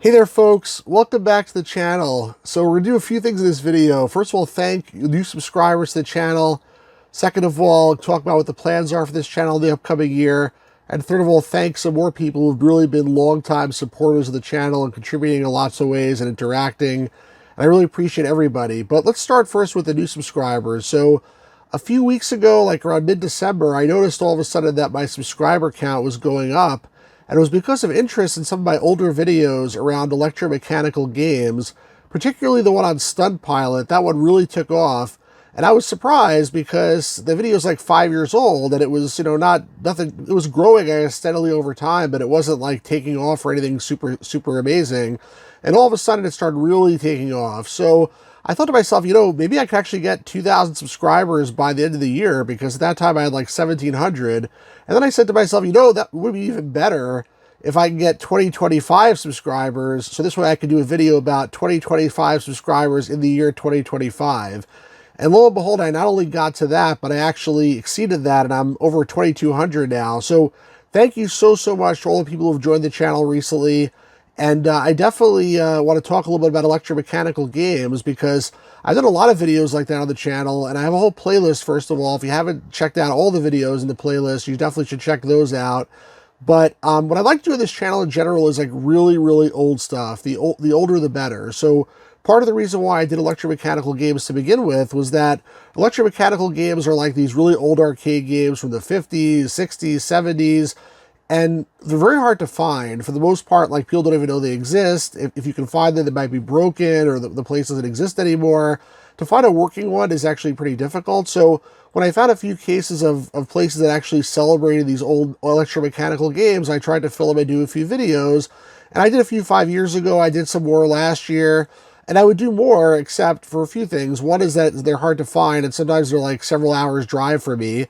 Hey there folks, welcome back to the channel. So we're gonna do a few things in this video. First of all, thank new subscribers to the channel. Second of all, talk about what the plans are for this channel in the upcoming year. And third of all, thanks some more people who've really been longtime supporters of the channel and contributing in lots of ways and interacting. And I really appreciate everybody. But let's start first with the new subscribers. So a few weeks ago, like around mid-December, I noticed all of a sudden that my subscriber count was going up. And it was because of interest in some of my older videos around electromechanical games, particularly the one on Stunt Pilot. That one really took off. And I was surprised because the video is like 5 years old and it was, nothing, it was growing, I guess, steadily over time, but it wasn't like taking off or anything super amazing. And all of a sudden it started really taking off. So I thought to myself, maybe I could actually get 2,000 subscribers by the end of the year, because at that time I had like 1,700. And then I said to myself, that would be even better if I can get 2025 subscribers. So this way I could do a video about 2025 subscribers in the year 2025. And lo and behold, I not only got to that, but I actually exceeded that, and I'm over 2,200 now. So thank you so much to all the people who've joined the channel recently. And I definitely want to talk a little bit about electromechanical games, because I've done a lot of videos like that on the channel, and I have a whole playlist, first of all. If you haven't checked out all the videos in the playlist, you definitely should check those out. But what I like to do in this channel in general is like really old stuff. The older the better. So part of the reason why I did electromechanical games to begin with was that electromechanical games are like these really old arcade games from the 50s, 60s, 70s, and they're very hard to find. For the most part, like, people don't even know they exist. If you can find them, they might be broken, or the place doesn't exist anymore. To find a working one is actually pretty difficult. So when I found a few cases of places that actually celebrated these old electromechanical games, I tried to fill them and do a few videos. And I did a few 5 years ago. I did some more last year. And I would do more, except for a few things. One is that they're hard to find, and sometimes they're like several hours drive for me.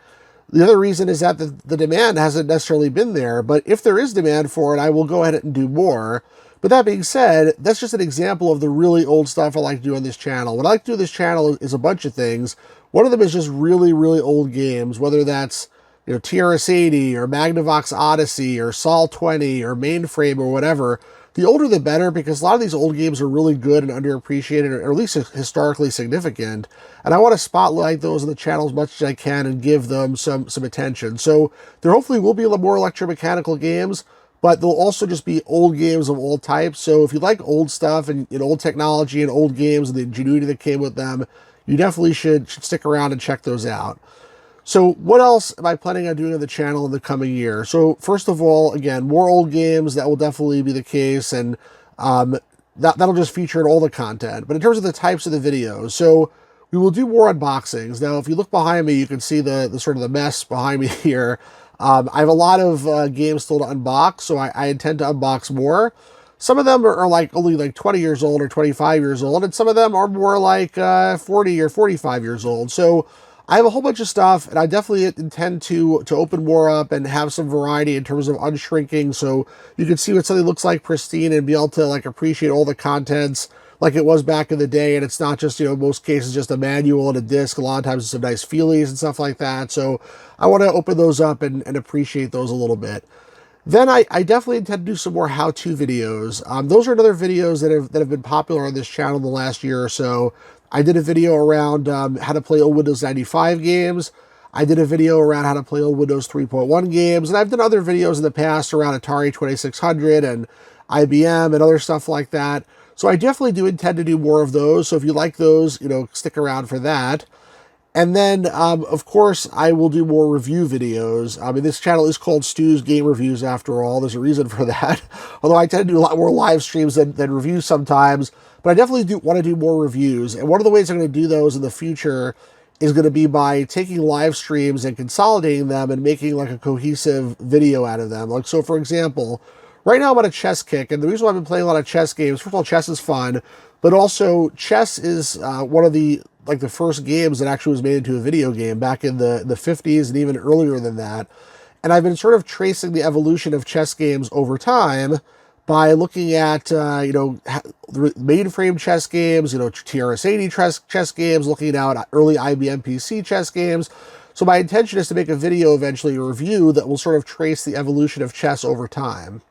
The other reason is that the demand hasn't necessarily been there, but if there is demand for it, I will go ahead and do more. But that being said, that's just an example of the really old stuff I like to do on this channel. What I like to do on this channel is a bunch of things. One of them is just really old games, whether that's TRS-80 or Magnavox Odyssey or Sol 20 or Mainframe or whatever. The older the better, because a lot of these old games are really good and underappreciated, or at least historically significant. And I want to spotlight those on the channel as much as I can and give them some attention. So there hopefully will be a lot more electromechanical games, but they'll also just be old games of all types. So if you like old stuff and old technology and old games and the ingenuity that came with them, you definitely should stick around and check those out. So what else am I planning on doing on the channel in the coming year? So first of all, again, more old games. That will definitely be the case, and that'll just feature in all the content. But in terms of the types of the videos, so we will do more unboxings. Now, if you look behind me, you can see the sort of the mess behind me here. I have a lot of games still to unbox, so I intend to unbox more. Some of them are like only like 20 years old or 25 years old, and some of them are more like 40 or 45 years old. So I have a whole bunch of stuff, and I definitely intend to open more up and have some variety in terms of unshrinking, so you can see what something looks like pristine and be able to like appreciate all the contents like it was back in the day. And it's not just, in most cases, just a manual and a disc. A lot of times it's some nice feelies and stuff like that. So I want to open those up and appreciate those a little bit. Then I definitely intend to do some more how-to videos. Those are other videos that have been popular on this channel in the last year or so. I did a video around how to play old Windows 95 games. I did a video around how to play old Windows 3.1 games. And I've done other videos in the past around Atari 2600 and IBM and other stuff like that. So I definitely do intend to do more of those. So if you like those, stick around for that. And then, of course, I will do more review videos. I mean, this channel is called Stu's Game Reviews after all. There's a reason for that. Although I tend to do a lot more live streams than reviews sometimes. But I definitely want to do more reviews. And one of the ways I'm going to do those in the future is going to be by taking live streams and consolidating them and making like a cohesive video out of them. Like, so for example, right now I'm on a chess kick. And the reason why I've been playing a lot of chess games, first of all, chess is fun. But also, chess is one of the first games that actually was made into a video game back in the 50s and even earlier than that. And I've been sort of tracing the evolution of chess games over time by looking at, mainframe chess games, TRS-80 chess games, looking at early IBM PC chess games. So my intention is to make a video eventually, a review that will sort of trace the evolution of chess over time.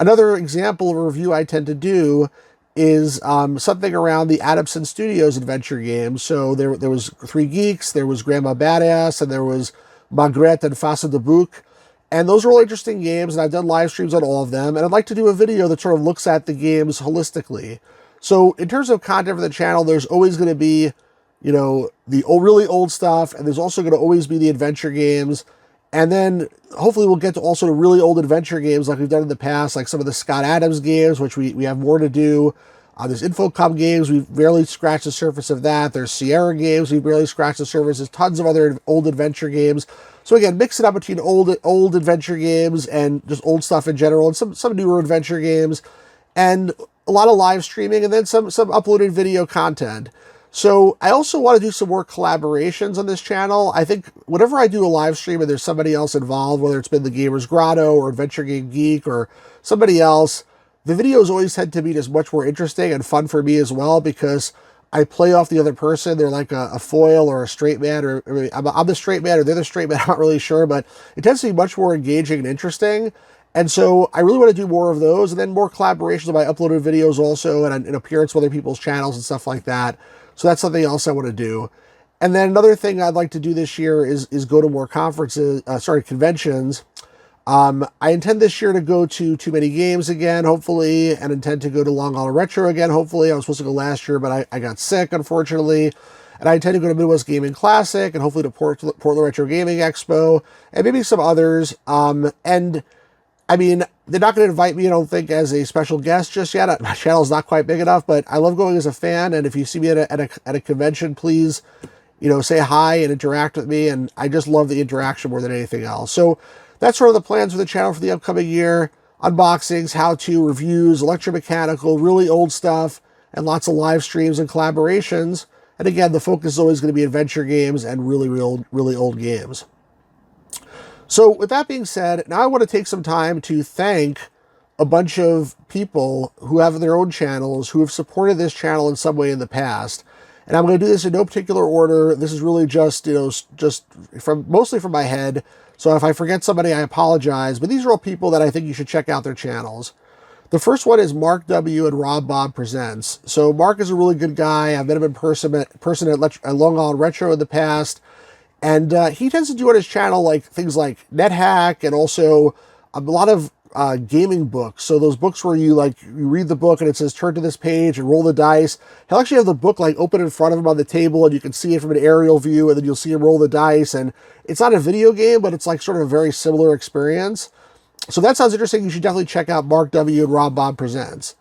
Another example of a review I tend to do is something around the Adamson Studios adventure games. So there was Three Geeks, there was Grandma Badass, and there was Magret and Face de Bouc. And those are all interesting games, and I've done live streams on all of them. And I'd like to do a video that sort of looks at the games holistically. So in terms of content for the channel, there's always going to be, you know, the really old stuff, and there's also going to always be the adventure games. And then hopefully we'll get to also the really old adventure games like we've done in the past, like some of the Scott Adams games, which we have more to do. There's Infocom games, we've barely scratched the surface of that. There's Sierra games, we've barely scratched the surface. There's tons of other old adventure games. So again, mix it up between old adventure games and just old stuff in general, and some newer adventure games, and a lot of live streaming, and then some uploaded video content. So I also want to do some more collaborations on this channel. I think whenever I do a live stream and there's somebody else involved, whether it's been the Gamer's Grotto or Adventure Game Geek or somebody else, the videos always tend to be just much more interesting and fun for me as well, because I play off the other person. They're like a foil or a straight man, or I'm the straight man or they're the straight man. I'm not really sure, but it tends to be much more engaging and interesting. And so I really want to do more of those, and then more collaborations of my uploaded videos also, and an appearance with other people's channels and stuff like that. So that's something else I want to do. And then another thing I'd like to do this year is go to more conventions. I intend this year to go to Too Many Games again, hopefully, and intend to go to Long Island Retro again, hopefully. I was supposed to go last year, but I got sick, unfortunately. And I intend to go to Midwest Gaming Classic, and hopefully to Portland Retro Gaming Expo, and maybe some others. And I mean, they're not going to invite me, I don't think, as a special guest just yet. My channel's not quite big enough, but I love going as a fan. And if you see me at a convention, please, you know, say hi and interact with me. And I just love the interaction more than anything else. So that's sort of the plans for the channel for the upcoming year. Unboxings, how-to, reviews, electromechanical, really old stuff, and lots of live streams and collaborations. And again, the focus is always going to be adventure games and really old games. So with that being said, now I want to take some time to thank a bunch of people who have their own channels, who have supported this channel in some way in the past. And I'm going to do this in no particular order. This is really just, you know, mostly from my head. So if I forget somebody, I apologize. But these are all people that I think you should check out their channels. The first one is Mark W. and Rob Bob Presents. So Mark is a really good guy. I've met him in person at Long Island Retro in the past. And he tends to do on his channel like things like NetHack, and also a lot of gaming books. So those books where you read the book and it says turn to this page and roll the dice. He'll actually have the book like open in front of him on the table, and you can see it from an aerial view, and then you'll see him roll the dice. And it's not a video game, but it's like sort of a very similar experience. So that sounds interesting. You should definitely check out Mark W. and Rob Bob Presents.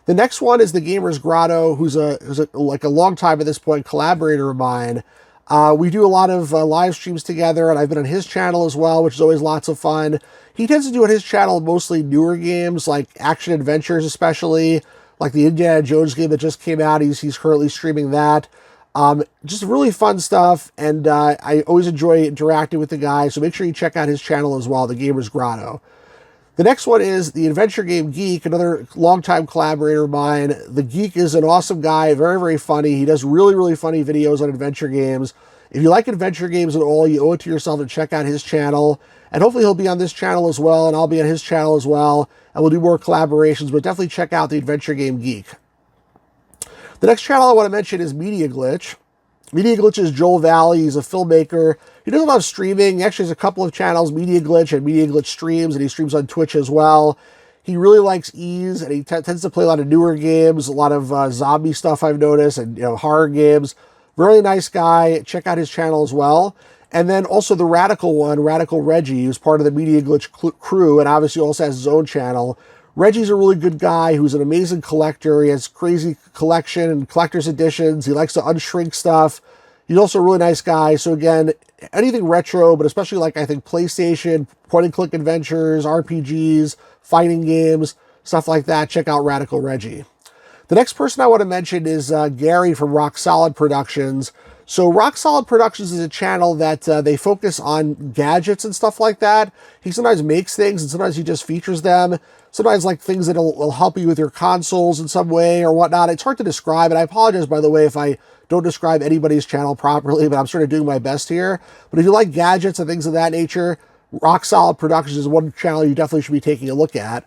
The next one is the Gamer's Grotto, who's like a long time at this point collaborator of mine. We do a lot of live streams together, and I've been on his channel as well, which is always lots of fun. He tends to do on his channel mostly newer games, like action adventures especially, like the Indiana Jones game that just came out. He's currently streaming that. Just really fun stuff, and I always enjoy interacting with the guy, so make sure you check out his channel as well, The Gamer's Grotto. The next one is the Adventure Game Geek, another longtime collaborator of mine. The Geek is an awesome guy, very funny. He does really funny videos on adventure games. If you like adventure games at all, you owe it to yourself to check out his channel. And hopefully he'll be on this channel as well, and I'll be on his channel as well. And we'll do more collaborations, but definitely check out the Adventure Game Geek. The next channel I want to mention is Media Glitch. Media Glitch is Joel Valley. He's a filmmaker. He does a lot of streaming. He actually has a couple of channels, Media Glitch and Media Glitch Streams, and he streams on Twitch as well. He really likes ease, and he tends to play a lot of newer games, a lot of zombie stuff I've noticed, and horror games. Really nice guy. Check out his channel as well. And then also the Radical one, Radical Reggie, who's part of the Media Glitch crew, and obviously also has his own channel. Reggie's a really good guy who's an amazing collector. He has crazy collection and collector's editions. He likes to unshrink stuff. He's also a really nice guy. So again, anything retro, but especially like I think PlayStation, point-and-click adventures, RPGs, fighting games, stuff like that, check out Radical Reggie. The next person I want to mention is Gary from Rock Solid Productions. So Rock Solid Productions is a channel that they focus on gadgets and stuff like that. He sometimes makes things, and sometimes he just features them. Sometimes like things that will help you with your consoles in some way or whatnot. It's hard to describe, and I apologize, by the way, if I don't describe anybody's channel properly, but I'm sort of doing my best here. But if you like gadgets and things of that nature, Rock Solid Productions is one channel you definitely should be taking a look at.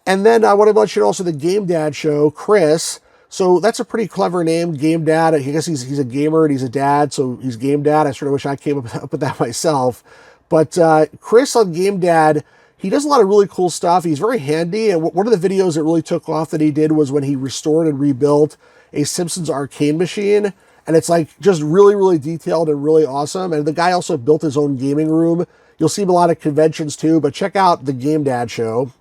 And then I want to mention also the Game Dad Show, Chris. So that's a pretty clever name, Game Dad. I guess he's a gamer and he's a dad, so he's Game Dad. I sort of wish I came up with that myself. But Chris on Game Dad, he does a lot of really cool stuff. He's very handy. And one of the videos that really took off that he did was when he restored and rebuilt a Simpsons arcade machine. And it's like just really, really detailed and really awesome. And the guy also built his own gaming room. You'll see him a lot of conventions too, but check out the Game Dad Show.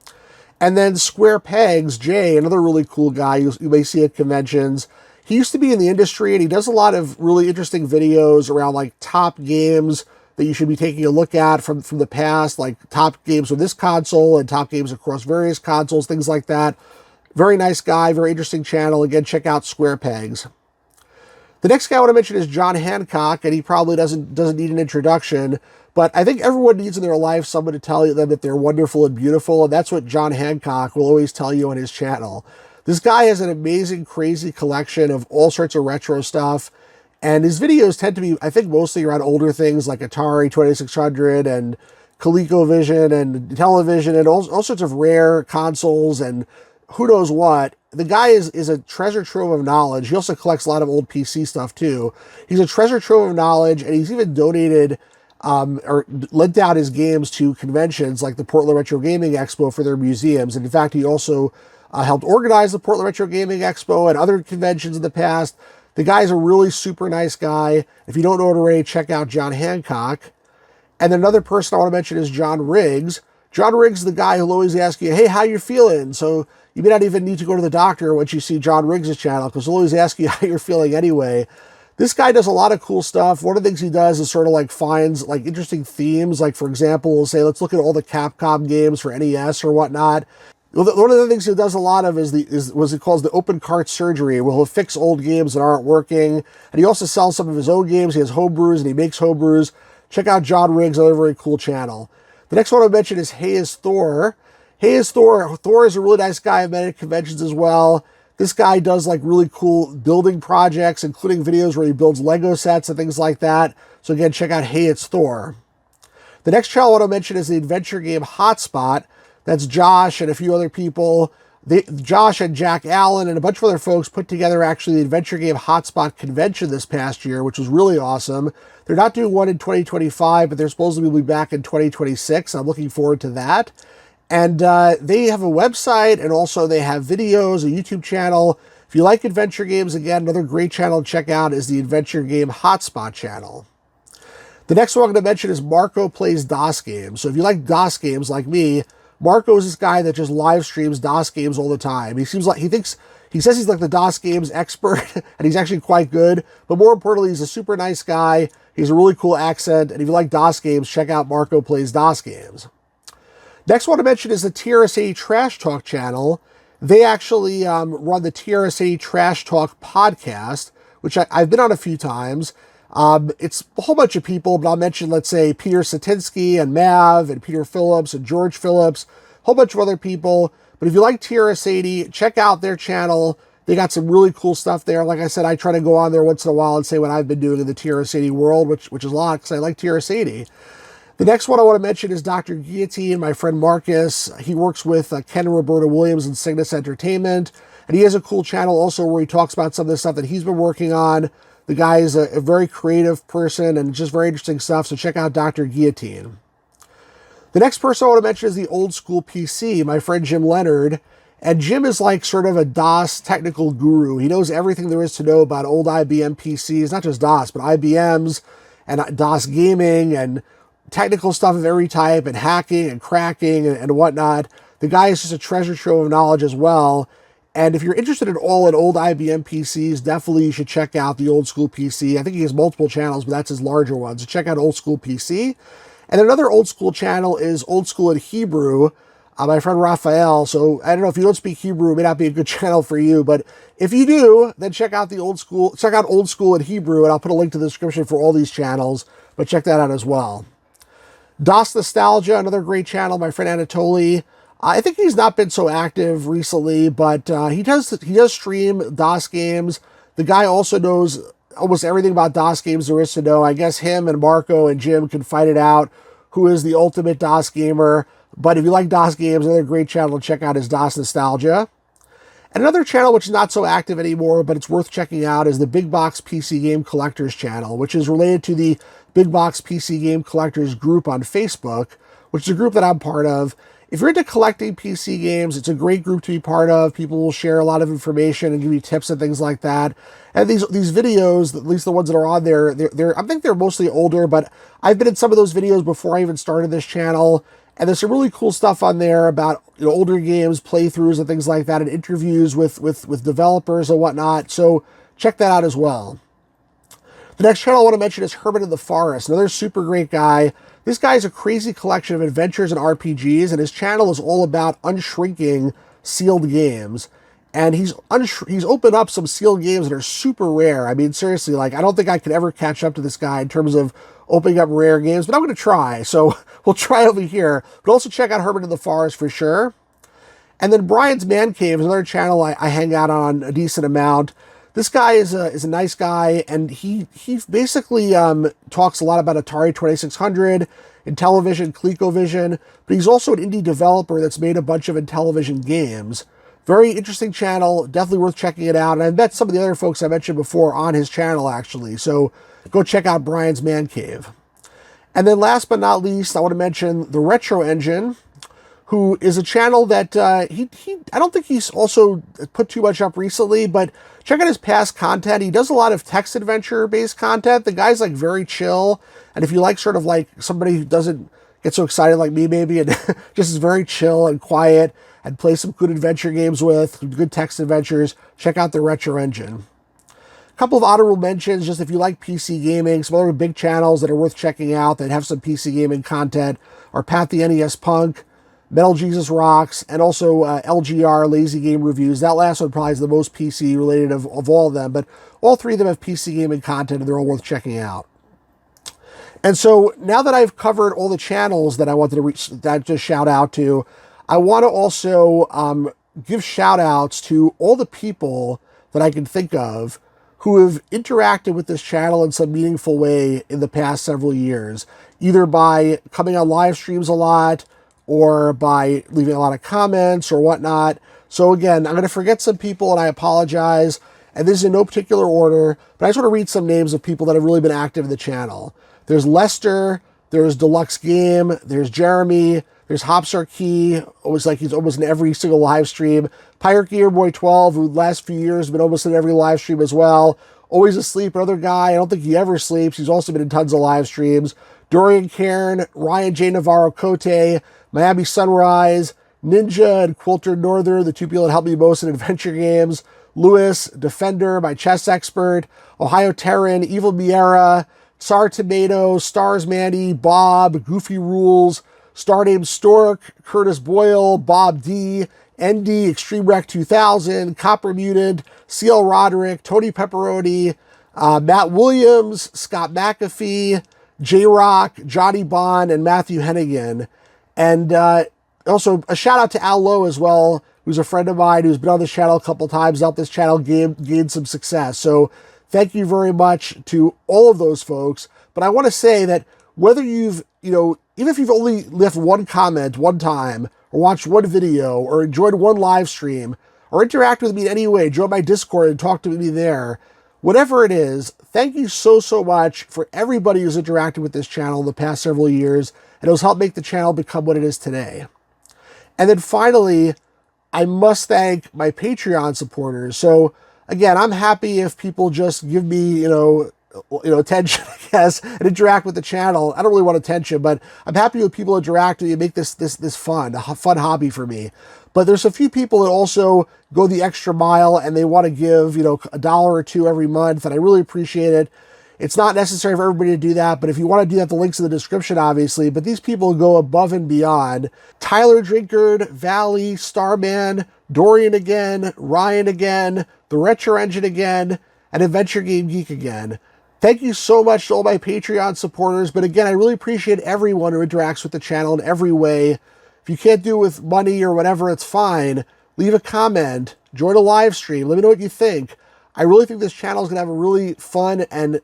And then Square Pegs, Jay, another really cool guy you may see at conventions. He used to be in the industry and he does a lot of really interesting videos around like top games that you should be taking a look at from the past, like top games with this console and top games across various consoles, things like that. Very nice guy, very interesting channel. Again, check out Square Pegs. The next guy I want to mention is John Hancock, and he probably doesn't need an introduction, but I think everyone needs in their life someone to tell them that they're wonderful and beautiful, and that's what John Hancock will always tell you on his channel. This guy has an amazing, crazy collection of all sorts of retro stuff, and his videos tend to be, I think, mostly around older things like Atari 2600 and ColecoVision and television and all sorts of rare consoles and who knows what. The guy is a treasure trove of knowledge. He also collects a lot of old PC stuff too. He's a treasure trove of knowledge, and he's even donated or lent out his games to conventions like the Portland Retro Gaming Expo for their museums. And in fact, he also helped organize the Portland Retro Gaming Expo and other conventions in the past. The guy's a really super nice guy. If you don't know it already, check out John Hancock. And then another person I want to mention is John Riggs. John Riggs is the guy who'll always ask you, hey, how you feeling? So you may not even need to go to the doctor once you see John Riggs' channel, because he'll always ask you how you're feeling anyway. This guy does a lot of cool stuff. One of the things he does is sort of like finds like interesting themes. Like, for example, we'll say, let's look at all the Capcom games for NES or whatnot. One of the things he does a lot of is what he calls the open cart surgery, where he'll fix old games that aren't working. And he also sells some of his own games. He has homebrews and he makes homebrews. Check out John Riggs, another very cool channel. The next one I'll mention is Hey is Thor. Hey is Thor. Thor is a really nice guy. I've met at conventions as well. This guy does like really cool building projects, including videos where he builds Lego sets and things like that. So again, check out Hey It's Thor. The next channel I want to mention is the adventure game Hotspot. That's Josh and a few other people. Josh and Jack Allen and a bunch of other folks put together actually the adventure game Hotspot convention this past year, which was really awesome. They're not doing one in 2025, but they're supposed to be back in 2026. I'm looking forward to that. And they have a website, and also they have videos, a YouTube channel. If you like adventure games, again, another great channel to check out is the Adventure Game Hotspot channel. The next one I'm going to mention is Marco Plays DOS Games. So if you like DOS games like me, Marco is this guy that just live streams DOS games all the time. He says he's like the DOS games expert, and he's actually quite good. But more importantly, he's a super nice guy. He's a really cool accent. And if you like DOS games, check out Marco Plays DOS Games. Next one to mention is the TRS-80 Trash Talk channel. They actually run the TRS-80 Trash Talk podcast, which I've been on a few times. It's a whole bunch of people, but I'll mention, let's say, Peter Satinsky and Mav and Peter Phillips and George Phillips, a whole bunch of other people. But if you like TRS-80, check out their channel. They got some really cool stuff there. Like I said, I try to go on there once in a while and say what I've been doing in the TRS-80 world, which is a lot because I like TRS-80. The next one I want to mention is Dr. Guillotine, my friend Marcus. He works with Ken and Roberta Williams and Cygnus Entertainment. And he has a cool channel also where he talks about some of the stuff that he's been working on. The guy is a very creative person and just very interesting stuff. So check out Dr. Guillotine. The next person I want to mention is the Old School PC, my friend Jim Leonard. And Jim is like sort of a DOS technical guru. He knows everything there is to know about old IBM PCs, not just DOS, but IBMs and DOS gaming and technical stuff of every type and hacking and cracking and whatnot. The guy is just a treasure trove of knowledge as well. And if you're interested at all in old IBM PCs, definitely you should check out the Old School PC. I think he has multiple channels, but that's his larger one. So check out Old School PC. And another old school channel is Old School in Hebrew, my friend Raphael. So I don't know, if you don't speak Hebrew, it may not be a good channel for you, but if you do, then check out Old School in Hebrew, and I'll put a link to the description for all these channels, but check that out as well. DOS Nostalgia, another great channel, my friend Anatoly. I think he's not been so active recently, but he does stream DOS games. The guy also knows almost everything about DOS games there is to know. I guess him and Marco and Jim can fight it out. Who is the ultimate DOS gamer? But if you like DOS games, another great channel to check out is DOS Nostalgia. And another channel which is not so active anymore, but it's worth checking out, is the Big Box PC Game Collectors channel, which is related to the Big Box PC Game Collectors group on Facebook, which is a group that I'm part of. If you're into collecting PC games, it's a great group to be part of. People will share a lot of information and give you tips and things like that. And these videos, at least the ones that are on there, I think they're mostly older, but I've been in some of those videos before I even started this channel. And there's some really cool stuff on there about older games, playthroughs, and things like that, and interviews with developers and whatnot. So check that out as well. The next channel I want to mention is Herman in the Forest, another super great guy. This guy has a crazy collection of adventures and RPGs, and his channel is all about unshrinking sealed games. And he's opened up some sealed games that are super rare. I mean, seriously, like, I don't think I could ever catch up to this guy in terms of opening up rare games, but I'm going to try. So we'll try over here. But also check out Herman in the Forest for sure. And then Brian's Man Cave is another channel I hang out on a decent amount. This guy is a nice guy, and he basically talks a lot about Atari 2600, Intellivision, ColecoVision, but he's also an indie developer that's made a bunch of Intellivision games. Very interesting channel, definitely worth checking it out. And I met some of the other folks I mentioned before on his channel, actually. So go check out Brian's Man Cave. And then last but not least, I want to mention the Retro Engine, who is a channel that I don't think he's also put too much up recently, but check out his past content. He does a lot of text adventure-based content. The guy's like very chill. And if you like sort of like somebody who doesn't get so excited like me maybe, and just is very chill and quiet, and play some good adventure games with, good text adventures, check out the Retro Engine. A couple of honorable mentions, just if you like PC gaming, some other big channels that are worth checking out that have some PC gaming content are Pat the NES Punk, Metal Jesus Rocks, and also LGR, Lazy Game Reviews. That last one probably is the most PC related of all of them, but all three of them have PC gaming content and they're all worth checking out. And so now that I've covered all the channels that I wanted to just shout out to, I want to also give shout outs to all the people that I can think of who have interacted with this channel in some meaningful way in the past several years, either by coming on live streams a lot or by leaving a lot of comments or whatnot. So again, I'm going to forget some people and I apologize. And this is in no particular order, but I just want to read some names of people that have really been active in the channel. There's Lester, there's Deluxe Game, there's Jeremy, there's Hopsar Key, he's almost in every single live stream. Pirate Gamer Boy 12, who the last few years has been almost in every live stream as well. Always Asleep, another guy, I don't think he ever sleeps. He's also been in tons of live streams. Dorian Cairn, Ryan J. Navarro Cote, Miami Sunrise, Ninja and Quilter Northern, the two people that helped me most in adventure games. Lewis, Defender, my chess expert, Ohio Terran, Evil Miera, Tsar Tomato, Stars Mandy, Bob, Goofy Rules, Starnamed Stork, Curtis Boyle, Bob D, ND, Extreme Wreck 2000, Copper Mutant, CL Roderick, Tony Pepperoni, Matt Williams, Scott McAfee, J-Rock, Johnny Bond, and Matthew Hennigan. And also a shout out to Al Lowe as well, who's a friend of mine who's been on this channel a couple times, helped this channel gain some success. So thank you very much to all of those folks. But I want to say that whether you've, even if you've only left one comment one time, or watched one video, or enjoyed one live stream, or interact with me in any way, join my Discord and talk to me there, whatever it is, thank you so much for everybody who's interacted with this channel in the past several years, and it has helped make the channel become what it is today. And then finally, I must thank my Patreon supporters. So again, I'm happy if people just give me, attention, I guess, and interact with the channel. I don't really want attention, but I'm happy when people interact with me and make this fun, a fun hobby for me. But there's a few people that also go the extra mile and they want to give, $1 or $2 every month, and I really appreciate it. It's not necessary for everybody to do that, but if you want to do that, the link's in the description, obviously. But these people go above and beyond. Tyler Drinkard, Valley, Starman, Dorian again, Ryan again, the Retro Engine again, and Adventure Game Geek again. Thank you so much to all my Patreon supporters. But again, I really appreciate everyone who interacts with the channel in every way. If you can't do it with money or whatever, it's fine. Leave a comment, join a live stream, let me know what you think. I really think this channel is going to have a really fun and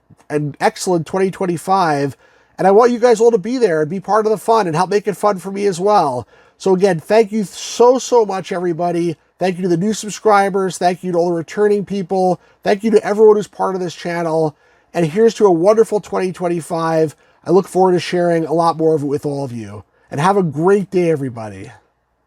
excellent 2025. And I want you guys all to be there and be part of the fun and help make it fun for me as well. So again, thank you so much, everybody. Thank you to the new subscribers. Thank you to all the returning people. Thank you to everyone who's part of this channel. And here's to a wonderful 2025. I look forward to sharing a lot more of it with all of you. And have a great day, everybody.